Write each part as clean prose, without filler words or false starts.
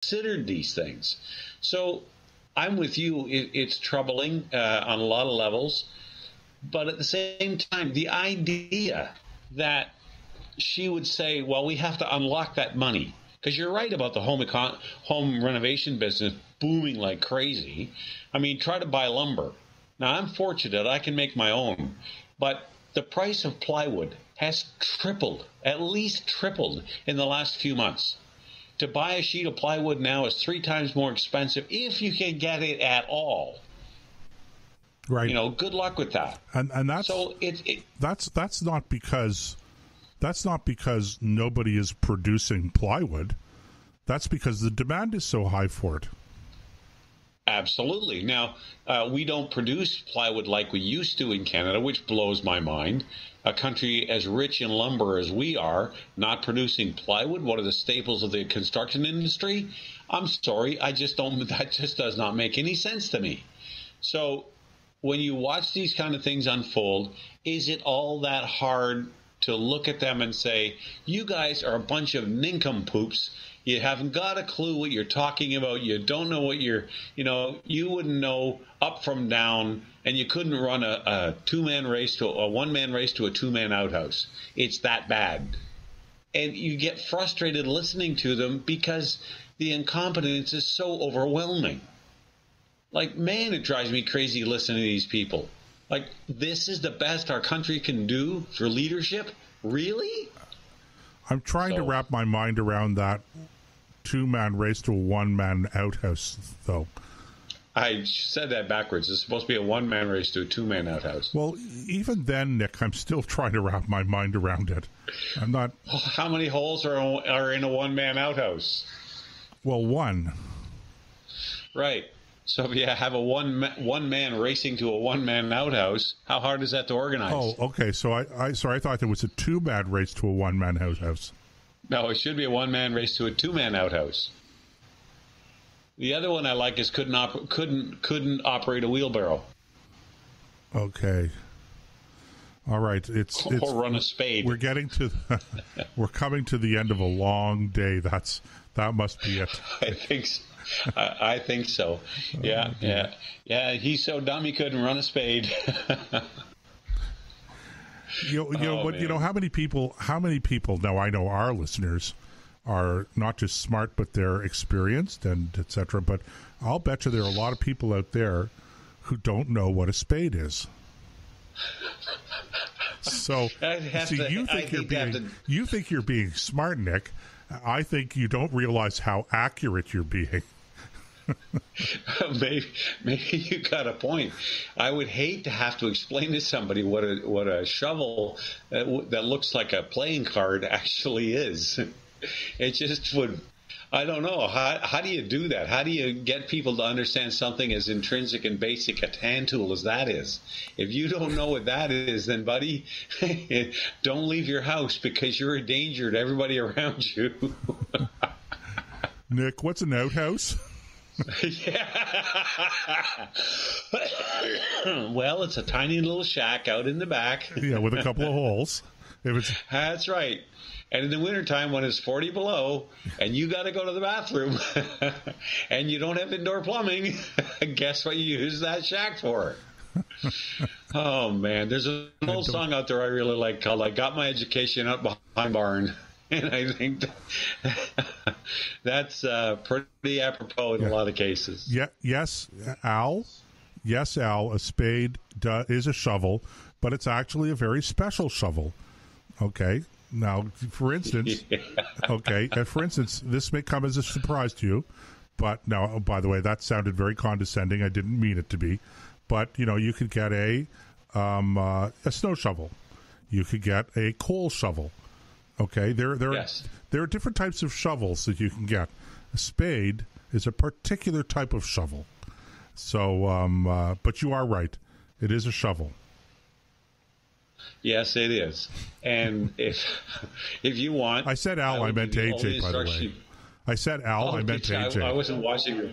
considered these things. So I'm with you. It's troubling on a lot of levels. But at the same time, the idea that she would say, well, we have to unlock that money. Because you're right about the home renovation business booming like crazy. I mean, try to buy lumber. Now, I'm fortunate. I can make my own. But the price of plywood has tripled, at least tripled, in the last few months. To buy a sheet of plywood now is 3 times more expensive if you can get it at all. Right. You know, good luck with that. And that's so that's not because nobody is producing plywood. That's because the demand is so high for it. Absolutely. Now, we don't produce plywood like we used to in Canada, which blows my mind. A country as rich in lumber as we are, not producing plywood, one of the staples of the construction industry. I'm sorry, that just does not make any sense to me. So when you watch these kind of things unfold, is it all that hard to look at them and say, you guys are a bunch of nincompoops? You haven't got a clue what you're talking about. You don't know what you wouldn't know up from down, and you couldn't run a one-man race to a two-man outhouse. It's that bad. And you get frustrated listening to them because the incompetence is so overwhelming. Like, man, it drives me crazy listening to these people. Like, this is the best our country can do for leadership? Really? I'm trying to wrap my mind around that two-man race to a one-man outhouse, though. I said that backwards. It's supposed to be a one-man race to a two-man outhouse. Well, even then, Nick, I'm still trying to wrap my mind around it. I'm not... How many holes are in a one-man outhouse? Well, one. Right. So if you have a one man racing to a one-man outhouse, how hard is that to organize? Oh, okay. So I thought there was a two-man race to a one-man outhouse. No, it should be a one-man race to a two-man outhouse. The other one I like is couldn't operate a wheelbarrow. Okay. All right. It's or run a spade. We're getting to we're coming to the end of a long day. That must be it. I think so. I think so. Yeah. He's so dumb he couldn't run a spade. How many people? Now I know our listeners are not just smart, but they're experienced and etc. But I'll bet you there are a lot of people out there who don't know what a spade is. So, you think you're being smart, Nick. I think you don't realize how accurate you're being. Maybe you got a point. I would hate to have to explain to somebody what a shovel that looks like a playing card actually is. It just would. I don't know. How do you do that? How do you get people to understand something as intrinsic and basic a hand tool as that is? If you don't know what that is, then, buddy, don't leave your house because you're a danger to everybody around you. Nick, what's an outhouse? Well, it's a tiny little shack out in the back. Yeah, with a couple of holes. That's right. And in the wintertime, when it's 40 below, and you got to go to the bathroom, and you don't have indoor plumbing, guess what you use that shack for? Oh, man. There's an old song out there I really like called I Got My Education Out Behind Barn. And I think that's pretty apropos in a lot of cases. Yeah. Yes, Al. A spade is a shovel, but it's actually a very special shovel. Okay. Now, for instance, this may come as a surprise to you, but now, by the way, that sounded very condescending. I didn't mean it to be, but you could get a snow shovel, you could get a coal shovel. Okay, there are different types of shovels that you can get. A spade is a particular type of shovel. So, but you are right; it is a shovel. Yes, it is. And if you want... I said Al, I meant AJ, by the way. I said Al, I meant AJ. I wasn't watching you.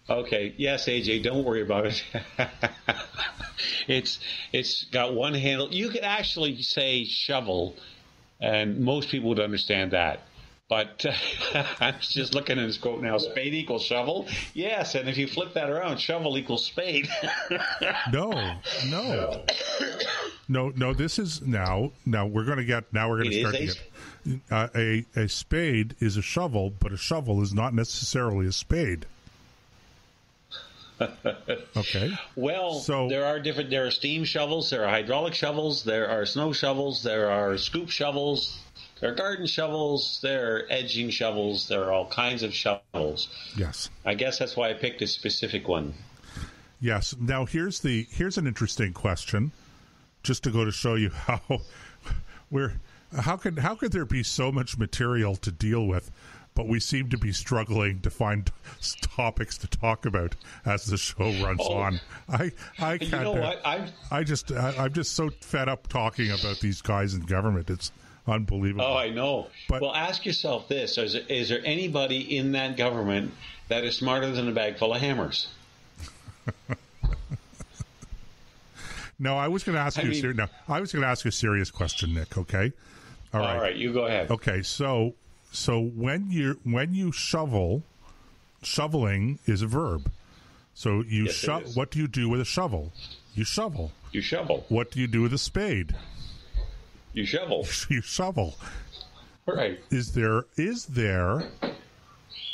Okay. Yes, AJ, don't worry about it. It's got one handle. You could actually say shovel, and most people would understand that. But I'm just looking at his quote now. Spade equals shovel. Yes, and if you flip that around, shovel equals spade. No. This is now we're going to start to get a spade is a shovel, but a shovel is not necessarily a spade. Okay. Well, so there are steam shovels, there are hydraulic shovels, there are snow shovels, there are scoop shovels, there are garden shovels, there are edging shovels, there are all kinds of shovels. Yes. I guess that's why I picked a specific one. Yes. Now here's an interesting question, just to go to show you how could there be so much material to deal with, but we seem to be struggling to find topics to talk about as the show runs on. I can't. You know what? I'm just so fed up talking about these guys in government. It's unbelievable. Oh, I know. But, well, ask yourself this: is there anybody in that government that is smarter than a bag full of hammers? No, I was going to ask I was going to ask you a serious question, Nick. Okay. All right. You go ahead. Okay. So when you shovel, shoveling is a verb. So what do you do with a shovel? You shovel. You shovel. What do you do with a spade? You shovel. You shovel. Right. Is there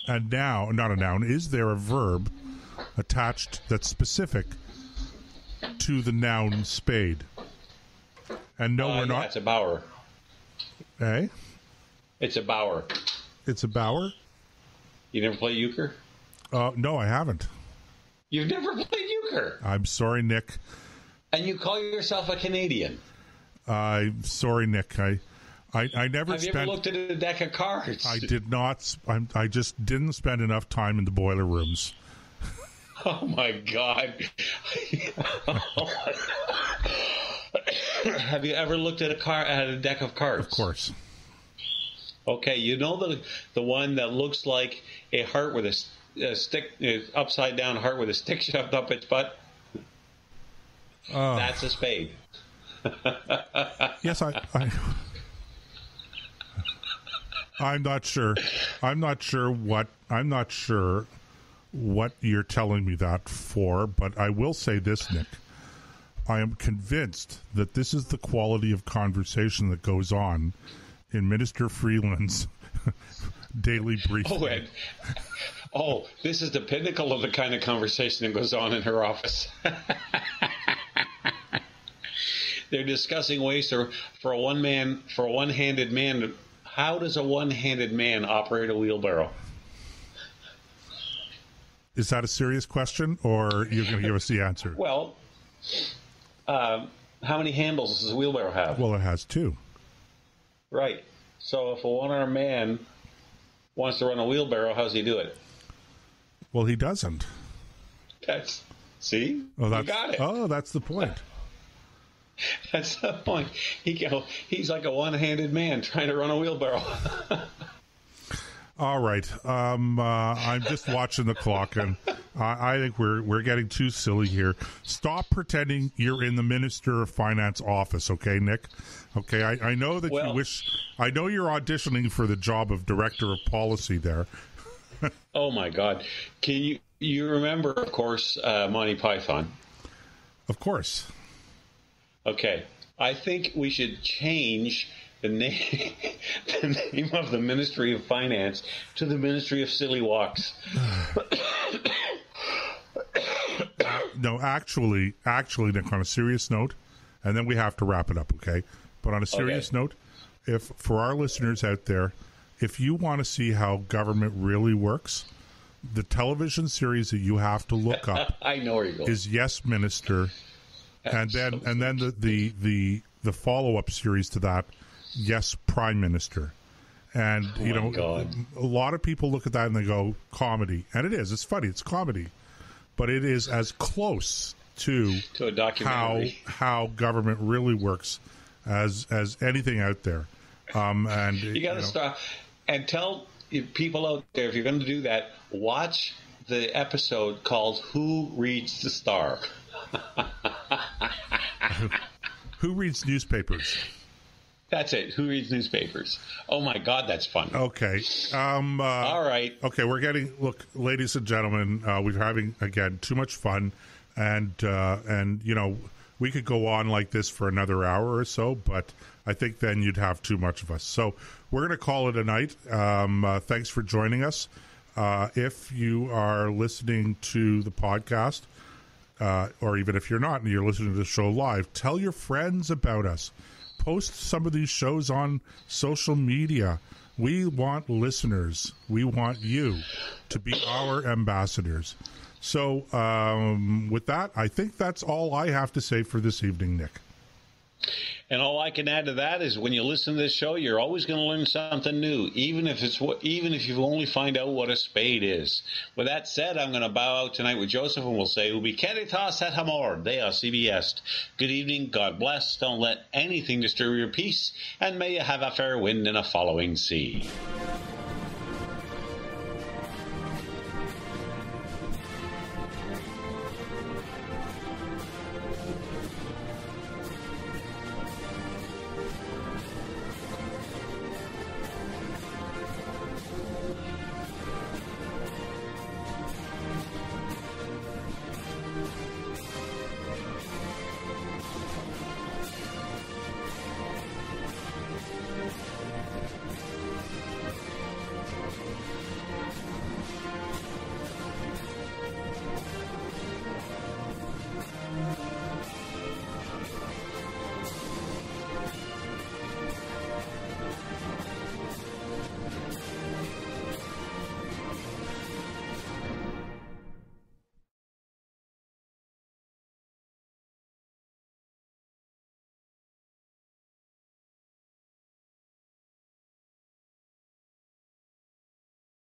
a noun, not a noun, is there a verb attached that's specific to the noun spade? And no, we're not. It's a bower. Eh? It's a bower. It's a bower? You never play euchre? No, I haven't. You've never played euchre? I'm sorry, Nick. And you call yourself a Canadian? I'm sorry, Nick. I never Have you ever looked at a deck of cards? I did not. I just didn't spend enough time in the boiler rooms. Oh, my God. Have you ever looked at a deck of cards? Of course. Okay, you know the one that looks like a heart with a stick, upside down heart with a stick shoved up its butt? That's a spade. Yes, I'm not sure. I'm not sure what you're telling me that for, but I will say this, Nick. I am convinced that this is the quality of conversation that goes on in Minister Freeland's daily briefing. This is the pinnacle of the kind of conversation that goes on in her office. They're discussing ways for a one-handed man. How does a one-handed man operate a wheelbarrow? Is that a serious question, or you're going to give us the answer? Well, how many handles does a wheelbarrow have? Well, it has two. Right. So if a one-armed man wants to run a wheelbarrow, how does he do it? Well, he doesn't. See? You got it. Oh, that's the point. That's the point. He's like a one-handed man trying to run a wheelbarrow. All right. I'm just watching the clock, and I think we're getting too silly here. Stop pretending you're in the Minister of Finance office, okay, Nick? Okay, I know that you wish. I know you're auditioning for the job of Director of Policy there. Oh my God! Can you remember, of course, Monty Python? Of course. Okay, I think we should change the name of the Ministry of Finance to the Ministry of Silly Walks. No, actually, Nick, on a serious note, and then we have to wrap it up, okay? But on a serious note, if for our listeners out there, if you want to see how government really works, the television series that you have to look up I know where you're going. Is Yes Minister, and then the follow-up series to that, Yes Prime Minister. And God. A lot of people look at that and they go comedy, and it's funny, it's comedy, but it is as close to a documentary how government really works as anything out there. And you got to stop and tell people out there, if you're going to do that, watch the episode called "Who Reads the Star." Who reads newspapers? That's it. Who reads newspapers? Oh, my God, that's fun. Okay. All right. Okay, look, ladies and gentlemen, we're having, again, too much fun. And you know, we could go on like this for another hour or so, but I think then you'd have too much of us. So we're going to call it a night. Thanks for joining us. If you are listening to the podcast, or even if you're not and you're listening to the show live, tell your friends about us. Post some of these shows on social media. We want listeners. We want you to be our ambassadors. So with that, I think that's all I have to say for this evening, Nick. And all I can add to that is when you listen to this show, you're always going to learn something new, even if you only find out what a spade is. With that said, I'm going to bow out tonight with Joseph, and we'll say, Ubi caritas et amor, Deo sibi est. Good evening, God bless, don't let anything disturb your peace, and may you have a fair wind and a following sea.